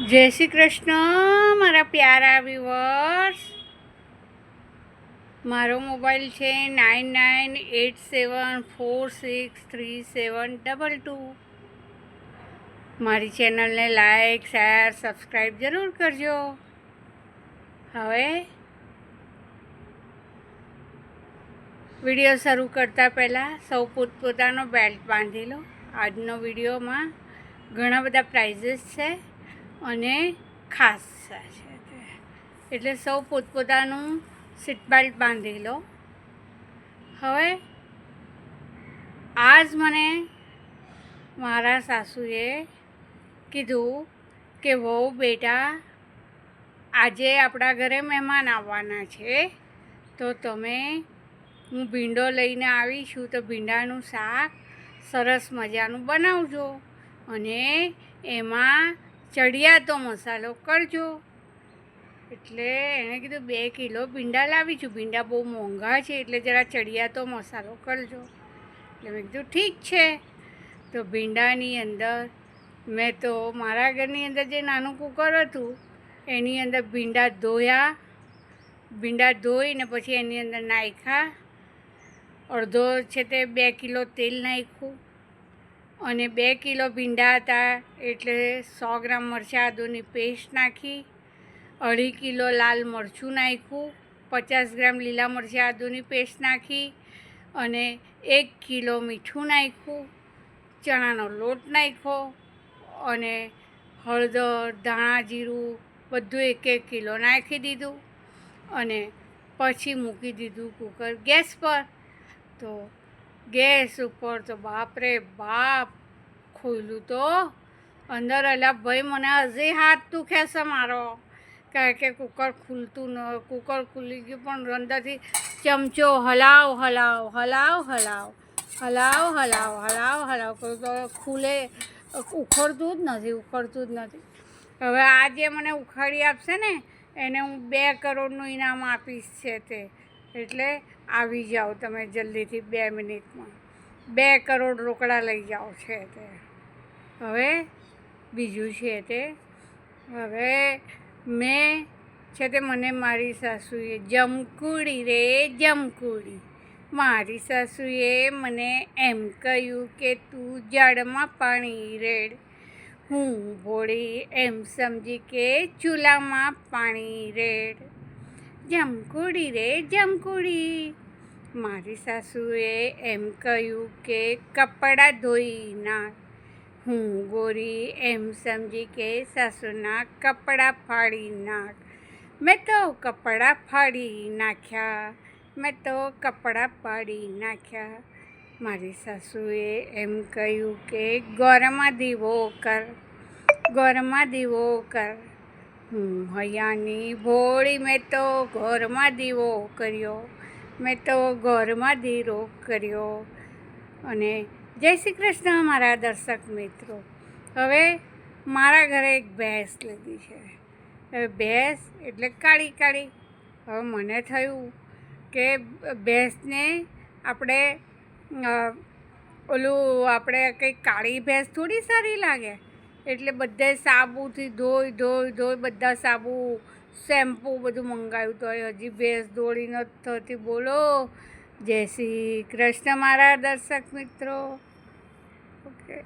જય શ્રી કૃષ્ણ મારા પ્યારા વ્યુઅર્સ. મારો મોબાઈલ છે 9987463722. મારી ચેનલને લાઈક શેર સબસ્ક્રાઈબ જરૂર કરજો. હવે વિડીયો શરૂ કરતાં પહેલાં સૌ પોતપોતાનો બેલ્ટ બાંધી લો. આજનો વિડીયોમાં ઘણા બધા પ્રાઇઝીસ છે અને ખાસ છે, એટલે સૌ પોતપોતાનું સીટ બેલ્ટ બાંધી લો. હવે આજ મને મારા સાસુએ કીધું કે વહુ બેટા, આજે આપણા ઘરે મહેમાન આવવાના છે, તો હું ભીંડો લઈને આવી છું, તો ભીંડાનું શાક સરસ મજાનું બનાવજો અને એમાં ચડિયાતો મસાલો કરજો. એટલે એણે કીધું 2 કિલો ભીંડા લાવી છું, ભીંડા બહુ મોંઘા છે, એટલે જરા ચડિયાતો મસાલો કરજો. એટલે મેં કીધું ઠીક છે. તો ભીંડાની અંદર મેં તો મારા ઘરની અંદર જે નાનું કુકર હતું એની અંદર ભીંડા ધોઈને પછી એની અંદર નાખ્યા. અડધો છે તે 2 કિલો તેલ નાખ્યું અને 2 કિલો ભીંડા હતા એટલે 100 ગ્રામ મરચાં આદુની પેસ્ટ નાખી, 2.5 કિલો લાલ મરચું નાખ્યું, 50 ગ્રામ લીલા મરચાં આદુની પેસ્ટ નાખી અને 1 કિલો મીઠું નાખ્યું, ચણાનો લોટ નાખ્યો અને હળદર ધાણા જીરું બધું 1-1 કિલો નાખી દીધું અને પછી મૂકી દીધું કુકર ગેસ પર. તો ગેસ ઉપર તો બાપરે બાપ ખોલ્યું તો અંદર અલ્યા ભાઈ મને હજી હાથ દુખે છે મારો, કારણ કે કુકર ખુલતું ન, કુકર ખુલી ગયું પણ અંદરથી ચમચો હલાવ કરું તો ખુલે, ઉખડતું જ નથી. હવે આ જે મને ઉખાડી આપશે ને એને હું 2 કરોડનું ઇનામ આપીશ છે તે, એટલે આવી જાઓ તમે જલ્દીથી 2 મિનિટમાં 2 કરોડ રોકડા લઈ જાઓ છે તે. હવે બીજું છે તે, હવે મેં છે તે મને મારી સાસુએ મારી સાસુએ મને એમ કહ્યું કે તું જળમાં પાણી રેડ, હું ભોળી એમ સમજી કે ચૂલામાં પાણી રેડ. જમકુડી મારી સાસુએ એમ કહ્યું કે કપડાં ધોઈ નાખ, હું ગોરી એમ સમજી કે સાસુના કપડાં ફાડી નાખ. મેં તો કપડાં ફાડી નાખ્યા. મારી સાસુએ એમ કહ્યું કે ઘરમાં દીવો કર, હું હૈયાની ભોળી મેં તો ઘરમાં દીવો કર્યો. અને જય શ્રી કૃષ્ણ મારા દર્શક મિત્રો. હવે મારા ઘરે એક ભેંસ લીધી છે. હવે ભેંસ એટલે કાળી. હવે મને થયું કે ભેંસને આપણે કંઈ કાળી ભેંસ થોડી સારી લાગે, એટલે બધે સાબુથી ધોઈ બધા સાબુ શેમ્પૂ બધું મંગાવ્યું, તો હજી ભેંસ દોડી નથી થતી. બોલો જય શ્રી કૃષ્ણ મારા દર્શક મિત્રો. ઓકે.